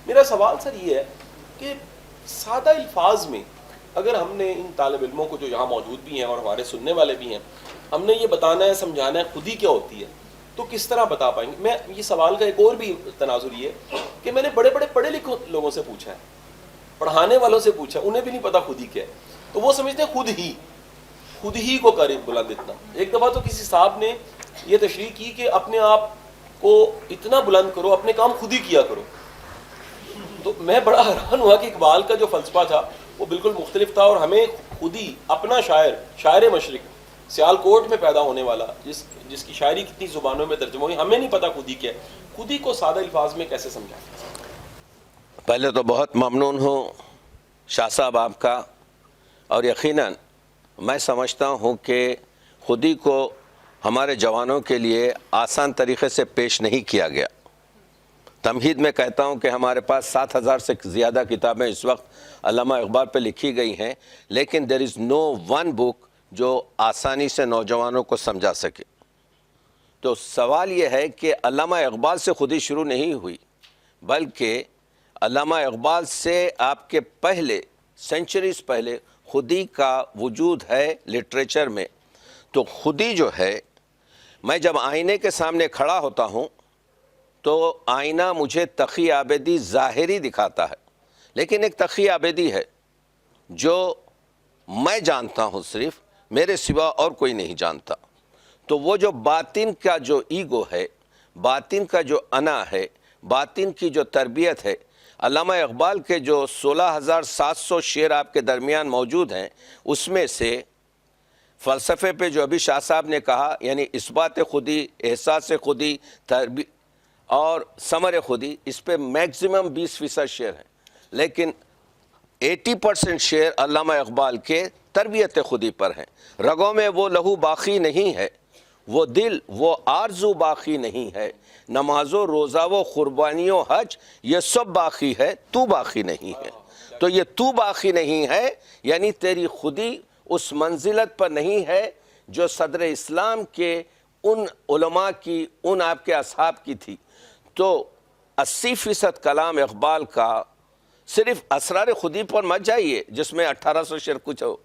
میرا سوال سر یہ ہے کہ سادہ الفاظ میں اگر ہم نے ان طالب علموں کو جو یہاں موجود بھی ہیں اور ہمارے سننے والے بھی ہیں، ہم نے یہ بتانا ہے، سمجھانا ہے خودی کیا ہوتی ہے، تو کس طرح بتا پائیں گے؟ میں یہ سوال کا ایک اور بھی تناظر یہ ہے کہ میں نے بڑے بڑے پڑھے لکھے لوگوں سے پوچھا ہے، پڑھانے والوں سے پوچھا، انہیں بھی نہیں پتا خودی کیا ہے، تو وہ سمجھتے ہیں خود ہی کو قریب بلند اتنا۔ ایک دفعہ تو کسی صاحب نے یہ تشریح کی کہ اپنے آپ کو اتنا بلند کرو، اپنے کام خود ہی کیا کرو۔ تو میں بڑا حیران ہوا کہ اقبال کا جو فلسفہ تھا وہ بالکل مختلف تھا، اور ہمیں خود ہی اپنا شاعر مشرق سیال کوٹ میں پیدا ہونے والا، جس کی شاعری کتنی زبانوں میں ترجمہ ہوئی، ہمیں نہیں پتا خود ہی کیا ہے۔ خود ہی کو سادہ الفاظ میں کیسے سمجھا؟ پہلے تو بہت ممنون ہوں شاہ صاحب آپ کا، اور یقیناً میں سمجھتا ہوں کہ خودی کو ہمارے جوانوں کے لیے آسان طریقے سے پیش نہیں کیا گیا۔ تمہید میں کہتا ہوں کہ ہمارے پاس 7,000 سے زیادہ کتابیں اس وقت علامہ اقبال پہ لکھی گئی ہیں، لیکن there is no one book جو آسانی سے نوجوانوں کو سمجھا سکے۔ تو سوال یہ ہے کہ علامہ اقبال سے خودی شروع نہیں ہوئی، بلکہ علامہ اقبال سے آپ کے پہلے سینچریز پہلے خودی کا وجود ہے لٹریچر میں۔ تو خودی جو ہے، میں جب آئینے کے سامنے کھڑا ہوتا ہوں تو آئینہ مجھے تقی عابدی ظاہری دکھاتا ہے، لیکن ایک تقی عابدی ہے جو میں جانتا ہوں، صرف میرے سوا اور کوئی نہیں جانتا۔ تو وہ جو باطن کا جو ایگو ہے، باطن کا جو انا ہے، باطن کی جو تربیت ہے، علامہ اقبال کے جو 16,700 شعر آپ کے درمیان موجود ہیں، اس میں سے فلسفے پہ جو ابھی شاہ صاحب نے کہا، یعنی اثبات خودی، احساس خودی، اور ثمر خودی، اس پہ میکسیمم 20% شعر ہیں، لیکن 80% شعر علامہ اقبال کے تربیت خودی پر ہیں۔ رگوں میں وہ لہو باقی نہیں ہے، وہ دل وہ آرزو باقی نہیں ہے، نماز و روزہ و قربانی و حج یہ سب باقی ہے، تو باقی نہیں ہے۔ تو یہ تو باقی نہیں ہے یعنی تیری خودی اس منزلت پر نہیں ہے جو صدر اسلام کے ان علماء کی، ان آپ کے اصحاب کی تھی۔ تو 80% کلام اقبال کا صرف اسرار خودی پر مت جائیے جس میں 1800 شعر کچھ ہو،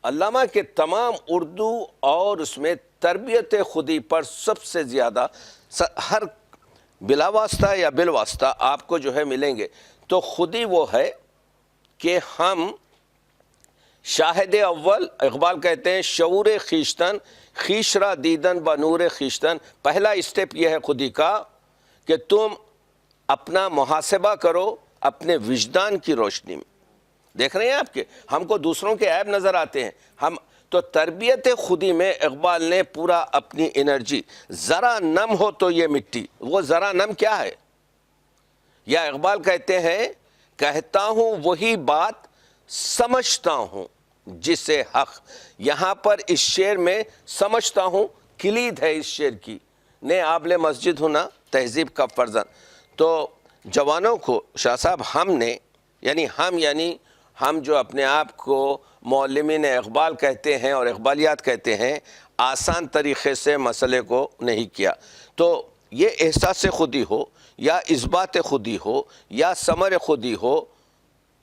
علامہ کے تمام اردو اور اس میں تربیت خودی پر سب سے زیادہ ہر بلا واسطہ یا بالواسطہ آپ کو جو ہے ملیں گے۔ تو خودی وہ ہے کہ ہم شاہد اول، اقبال کہتے ہیں شعور خیشتن خیش را دیدن بنور خیشتن۔ پہلا اسٹیپ یہ ہے خودی کا کہ تم اپنا محاسبہ کرو اپنے وجدان کی روشنی میں۔ دیکھ رہے ہیں آپ کے ہم کو دوسروں کے عیب نظر آتے ہیں، ہم تو تربیت خودی میں اقبال نے پورا اپنی انرجی، ذرا نم ہو تو یہ مٹی، وہ ذرا نم کیا ہے؟ یا اقبال کہتے ہیں کہتا ہوں وہی بات سمجھتا ہوں جسے حق۔ یہاں پر اس شعر میں سمجھتا ہوں کلید ہے اس شعر کی، نے آبل مسجد ہونا تہذیب کا فرزند۔ تو جوانوں کو شاہ صاحب ہم جو اپنے آپ کو معلمین اقبال کہتے ہیں اور اقبالیات کہتے ہیں، آسان طریقے سے مسئلے کو نہیں کیا۔ تو یہ احساس خودی ہو یا اثبات خودی ہو یا ثمر خودی ہو،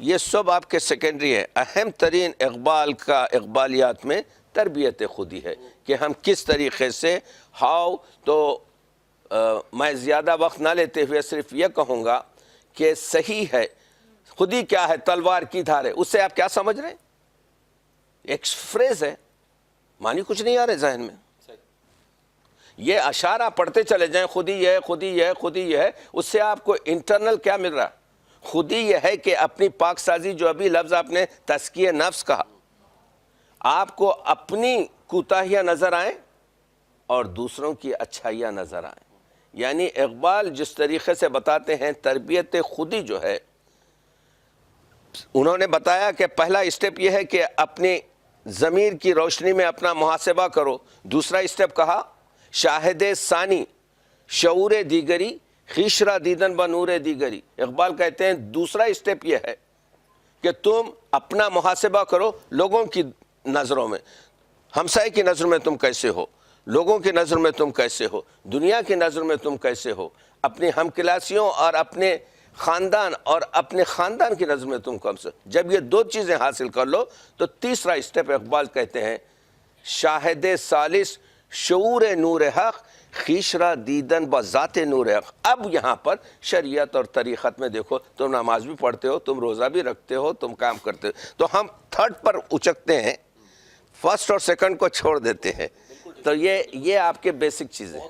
یہ سب آپ کے سیکنڈری ہے۔ اہم ترین اقبال کا اقبالیات میں تربیت خودی ہے کہ ہم کس طریقے سے تو میں زیادہ وقت نہ لیتے ہوئے صرف یہ کہوں گا کہ صحیح ہے خودی کیا ہے؟ تلوار کی دھار ہے۔ اس سے آپ کیا سمجھ رہے ہیں؟ ایک فریز ہے، معنی کچھ نہیں آ رہے ذہن میں۔ یہ اشارہ پڑھتے چلے جائیں، خودی یہ ہے، خودی یہ ہے، خودی یہ ہے، اس سے آپ کو انٹرنل کیا مل رہا ہے؟ خودی یہ ہے کہ اپنی پاک سازی، جو ابھی لفظ آپ نے تزکیہ نفس کہا، آپ کو اپنی کوتاہیاں نظر آئیں اور دوسروں کی اچھائیاں نظر آئیں۔ یعنی اقبال جس طریقے سے بتاتے ہیں تربیت خودی جو ہے، انہوں نے بتایا کہ پہلا اسٹیپ یہ ہے کہ اپنی ضمیر کی روشنی میں اپنا محاسبہ کرو۔ دوسرا اسٹیپ کہا شاہد ثانی شعور دیگری خیشرا دیدن بنور دیگری۔ اقبال کہتے ہیں دوسرا اسٹیپ یہ ہے کہ تم اپنا محاسبہ کرو لوگوں کی نظروں میں، ہمسائے کی نظر میں تم کیسے ہو، لوگوں کی نظر میں تم کیسے ہو، دنیا کی نظر میں تم کیسے ہو، اپنے ہم کلاسیوں اور اپنے خاندان اور اپنے خاندان کی نظر میں تم کم سے جب یہ دو چیزیں حاصل کر لو تو تیسرا اسٹیپ اقبال کہتے ہیں شاہد ثالث شعور نور حق خیشرا دیدن بذات نور حق. اب یہاں پر شریعت اور طریقت میں دیکھو تم نماز بھی پڑھتے ہو, تم روزہ بھی رکھتے ہو, تم کام کرتے ہو, تو ہم تھرڈ پر اچکتے ہیں, فرسٹ اور سیکنڈ کو چھوڑ دیتے ہیں. تو یہ آپ کے بیسک چیزیں ہیں.